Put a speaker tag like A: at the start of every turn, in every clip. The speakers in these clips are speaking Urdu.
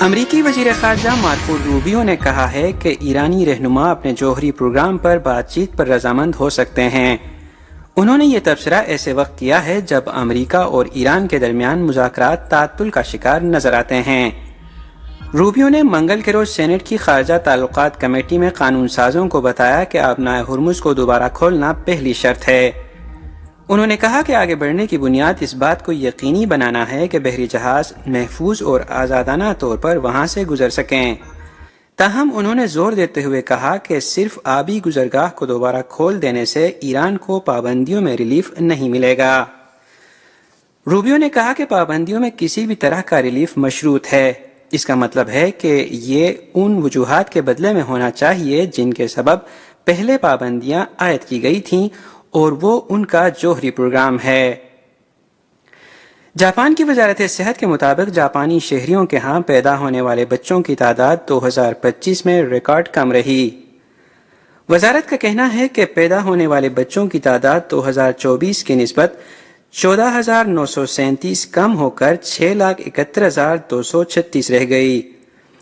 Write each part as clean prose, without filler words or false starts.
A: امریکی وزیر خارجہ مارکو روبیو نے کہا ہے کہ ایرانی رہنما اپنے جوہری پروگرام پر بات چیت پر رضامند ہو سکتے ہیں۔ انہوں نے یہ تبصرہ ایسے وقت کیا ہے جب امریکہ اور ایران کے درمیان مذاکرات تعطل کا شکار نظر آتے ہیں۔ روبیو نے منگل کے روز سینٹ کی خارجہ تعلقات کمیٹی میں قانون سازوں کو بتایا کہ آبنائے ہرمز کو دوبارہ کھولنا پہلی شرط ہے۔ انہوں نے کہا کہ آگے بڑھنے کی بنیاد اس بات کو یقینی بنانا ہے کہ بحری جہاز محفوظ اور آزادانہ طور پر وہاں سے گزر سکیں۔ تاہم انہوں نے زور دیتے ہوئے کہا کہ صرف آبی گزرگاہ کو دوبارہ کھول دینے سے ایران کو پابندیوں میں ریلیف نہیں ملے گا۔ روبیو نے کہا کہ پابندیوں میں کسی بھی طرح کا ریلیف مشروط ہے۔ اس کا مطلب ہے کہ یہ ان وجوہات کے بدلے میں ہونا چاہیے جن کے سبب پہلے پابندیاں عائد کی گئی تھیں، اور وہ ان کا جوہری پروگرام ہے۔ جاپان کی وزارت صحت کے مطابق جاپانی شہریوں کے ہاں پیدا ہونے والے بچوں کی تعداد 2025 میں ریکارڈ کم رہی۔ وزارت کا کہنا ہے کہ پیدا ہونے والے بچوں کی تعداد 2024 کی نسبت 14,937 کم ہو کر 6,71,236 رہ گئی۔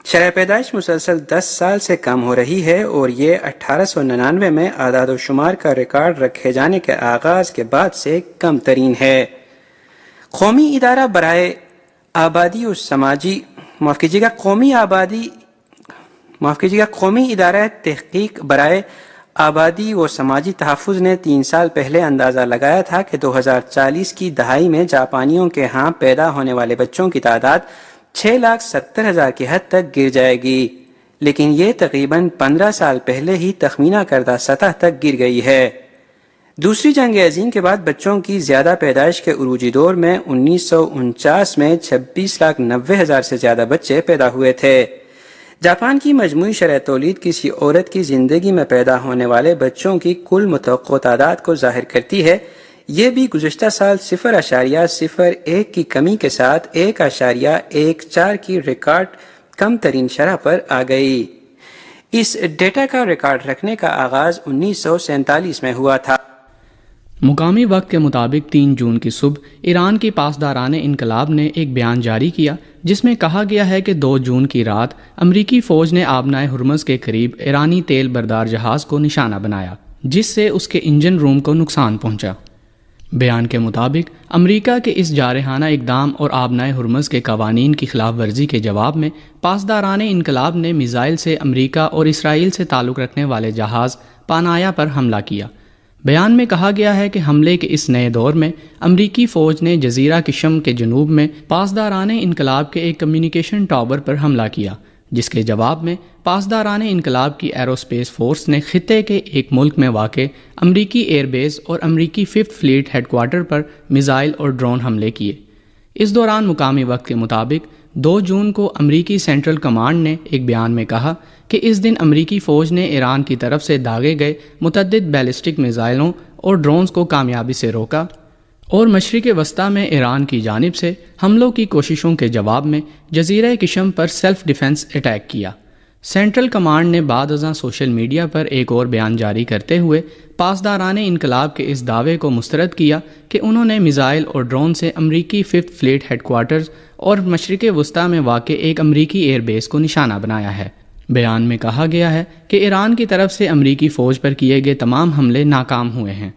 A: شرح پیدائش مسلسل 10 سال سے کم ہو رہی ہے اور یہ 1899 میں اعداد و شمار کا ریکارڈ رکھے جانے کے آغاز کے بعد سے کم ترین ہے۔ قومی ادارہ برائے آبادی و سماجی قومی ادارہ تحقیق برائے آبادی و سماجی تحفظ نے 3 سال پہلے اندازہ لگایا تھا کہ 2040 کی دہائی میں جاپانیوں کے ہاں پیدا ہونے والے بچوں کی تعداد 6,70,000 کی حد تک گر جائے گی، لیکن یہ تقریباً 15 سال پہلے ہی تخمینہ کردہ سطح تک گر گئی ہے۔ دوسری جنگ عظیم کے بعد بچوں کی زیادہ پیدائش کے عروجی دور میں 1949 میں 26,90,000 سے زیادہ بچے پیدا ہوئے تھے۔ جاپان کی مجموعی شرح تولید کسی عورت کی زندگی میں پیدا ہونے والے بچوں کی کل متوقع تعداد کو ظاہر کرتی ہے۔ یہ بھی گزشتہ سال 0.01 کی کمی کے ساتھ 1.14 کی ریکارڈ کم ترین شرح پر آ گئی۔ اس ڈیٹا کا ریکارڈ رکھنے کا آغاز 1947 میں ہوا تھا۔
B: مقامی وقت کے مطابق 3 جون کی صبح ایران کی پاسداران انقلاب نے ایک بیان جاری کیا جس میں کہا گیا ہے کہ 2 جون کی رات امریکی فوج نے آبنائے ہرمز کے قریب ایرانی تیل بردار جہاز کو نشانہ بنایا، جس سے اس کے انجن روم کو نقصان پہنچا۔ بیان کے مطابق امریکہ کے اس جارحانہ اقدام اور آبنائے ہرمز کے قوانین کی خلاف ورزی کے جواب میں پاسداران انقلاب نے میزائل سے امریکہ اور اسرائیل سے تعلق رکھنے والے جہاز پانایا پر حملہ کیا۔ بیان میں کہا گیا ہے کہ حملے کے اس نئے دور میں امریکی فوج نے جزیرہ کشم کے جنوب میں پاسداران انقلاب کے ایک کمیونیکیشن ٹاور پر حملہ کیا، جس کے جواب میں پاسداران انقلاب کی ایروسپیس فورس نے خطے کے ایک ملک میں واقع امریکی ایئر بیس اور امریکی 5th فلیٹ ہیڈ کوارٹر پر میزائل اور ڈرون حملے کیے۔ اس دوران مقامی وقت کے مطابق 2 جون کو امریکی سینٹرل کمانڈ نے ایک بیان میں کہا کہ اس دن امریکی فوج نے ایران کی طرف سے داغے گئے متعدد بیلسٹک میزائلوں اور ڈرونز کو کامیابی سے روکا اور مشرق وسطی میں ایران کی جانب سے حملوں کی کوششوں کے جواب میں جزیرہ کشم پر سیلف ڈیفنس اٹیک کیا۔ سینٹرل کمانڈ نے بعد ازاں سوشل میڈیا پر ایک اور بیان جاری کرتے ہوئے پاسداران انقلاب کے اس دعوے کو مسترد کیا کہ انہوں نے میزائل اور ڈرون سے امریکی 5th فلیٹ ہیڈ کوارٹرز اور مشرق وسطی میں واقع ایک امریکی ایئر بیس کو نشانہ بنایا ہے۔ بیان میں کہا گیا ہے کہ ایران کی طرف سے امریکی فوج پر کیے گئے تمام حملے ناکام ہوئے ہیں۔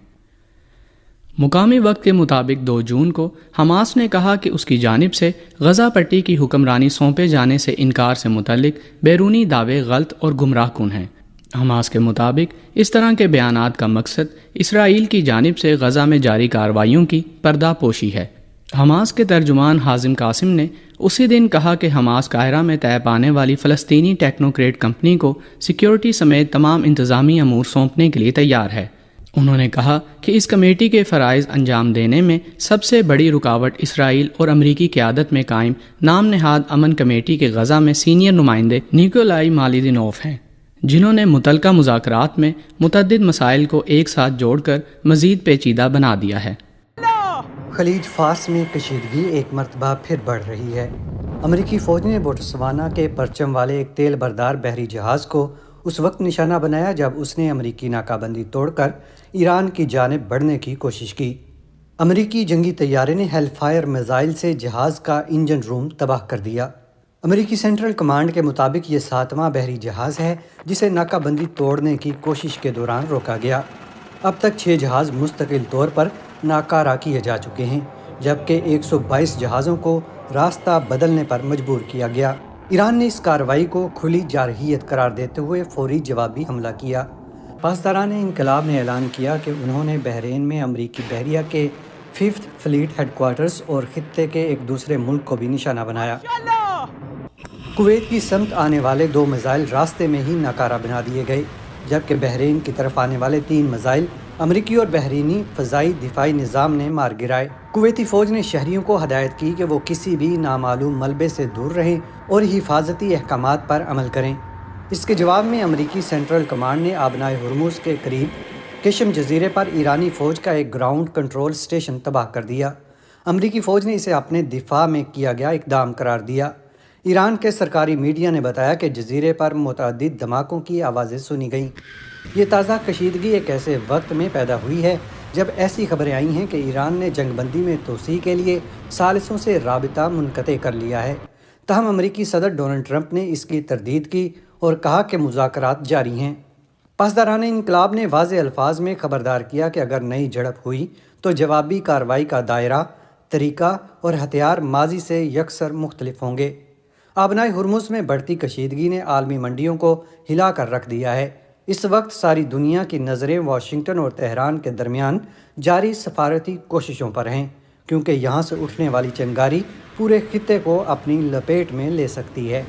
B: مقامی وقت کے مطابق 2 جون کو حماس نے کہا کہ اس کی جانب سے غزہ پٹی کی حکمرانی سونپے جانے سے انکار سے متعلق بیرونی دعوے غلط اور گمراہ کن ہیں۔ حماس کے مطابق اس طرح کے بیانات کا مقصد اسرائیل کی جانب سے غزہ میں جاری کارروائیوں کی پردہ پوشی ہے۔ حماس کے ترجمان حازم قاسم نے اسی دن کہا کہ حماس قاہرہ میں طے پانے والی فلسطینی ٹیکنوکریٹ کمپنی کو سیکیورٹی سمیت تمام انتظامی امور سونپنے کے لیے تیار ہے۔ انہوں نے کہا کہ اس کمیٹی کے فرائض انجام دینے میں سب سے بڑی رکاوٹ اسرائیل اور امریکی قیادت میں قائم نام نہاد امن کمیٹی کے غزہ میں سینئر نمائندے نیکولائی مالیدینوف ہیں، جنہوں نے متعلقہ مذاکرات میں متعدد مسائل کو ایک ساتھ جوڑ کر مزید پیچیدہ بنا دیا ہے۔
C: خلیج فارس میں کشیدگی ایک مرتبہ پھر بڑھ رہی ہے۔ امریکی فوج نے بوٹسوانا کے پرچم والے ایک تیل بردار بحری جہاز کو اس وقت نشانہ بنایا جب اس نے امریکی ناکہ بندی توڑ کر ایران کی جانب بڑھنے کی کوشش کی۔ امریکی جنگی طیارے نے ہیل فائر میزائل سے جہاز کا انجن روم تباہ کر دیا۔ امریکی سینٹرل کمانڈ کے مطابق یہ 7واں بحری جہاز ہے جسے ناکہ بندی توڑنے کی کوشش کے دوران روکا گیا۔ اب تک 6 جہاز مستقل طور پر ناکارہ کیے جا چکے ہیں، جبکہ 122 جہازوں کو راستہ بدلنے پر مجبور کیا گیا۔ ایران نے اس کارروائی کو کھلی جارحیت قرار دیتے ہوئے فوری جوابی حملہ کیا۔ پاسداران انقلاب نے اعلان کیا کہ انہوں نے بحرین میں امریکی بحریہ کے 5th فلیٹ ہیڈ کوارٹرز اور خطے کے ایک دوسرے ملک کو بھی نشانہ بنایا۔ کویت کی سمت آنے والے 2 میزائل راستے میں ہی ناکارہ بنا دیے گئے، جبکہ بحرین کی طرف آنے والے 3 میزائل امریکی اور بحرینی فضائی دفاعی نظام نے مار گرائے۔ کویتی فوج نے شہریوں کو ہدایت کی کہ وہ کسی بھی نامعلوم ملبے سے دور رہیں اور حفاظتی احکامات پر عمل کریں۔ اس کے جواب میں امریکی سینٹرل کمانڈ نے آبنائے ہرمز کے قریب کشم جزیرے پر ایرانی فوج کا ایک گراؤنڈ کنٹرول اسٹیشن تباہ کر دیا۔ امریکی فوج نے اسے اپنے دفاع میں کیا گیا اقدام قرار دیا۔ ایران کے سرکاری میڈیا نے بتایا کہ جزیرے پر متعدد دھماکوں کی آوازیں سنی گئیں۔ یہ تازہ کشیدگی ایک ایسے وقت میں پیدا ہوئی ہے جب ایسی خبریں آئی ہیں کہ ایران نے جنگ بندی میں توسیع کے لیے ثالثوں سے رابطہ منقطع کر لیا ہے۔ تاہم امریکی صدر ڈونلڈ ٹرمپ نے اس کی تردید کی اور کہا کہ مذاکرات جاری ہیں۔ پاسداران انقلاب نے واضح الفاظ میں خبردار کیا کہ اگر نئی جھڑپ ہوئی تو جوابی کارروائی کا دائرہ، طریقہ اور ہتھیار ماضی سے یکسر مختلف ہوں گے۔ آبنائے ہرمز میں بڑھتی کشیدگی نے عالمی منڈیوں کو ہلا کر رکھ دیا ہے۔ اس وقت ساری دنیا کی نظریں واشنگٹن اور تہران کے درمیان جاری سفارتی کوششوں پر ہیں، کیونکہ یہاں سے اٹھنے والی چنگاری پورے خطے کو اپنی لپیٹ میں لے سکتی ہے۔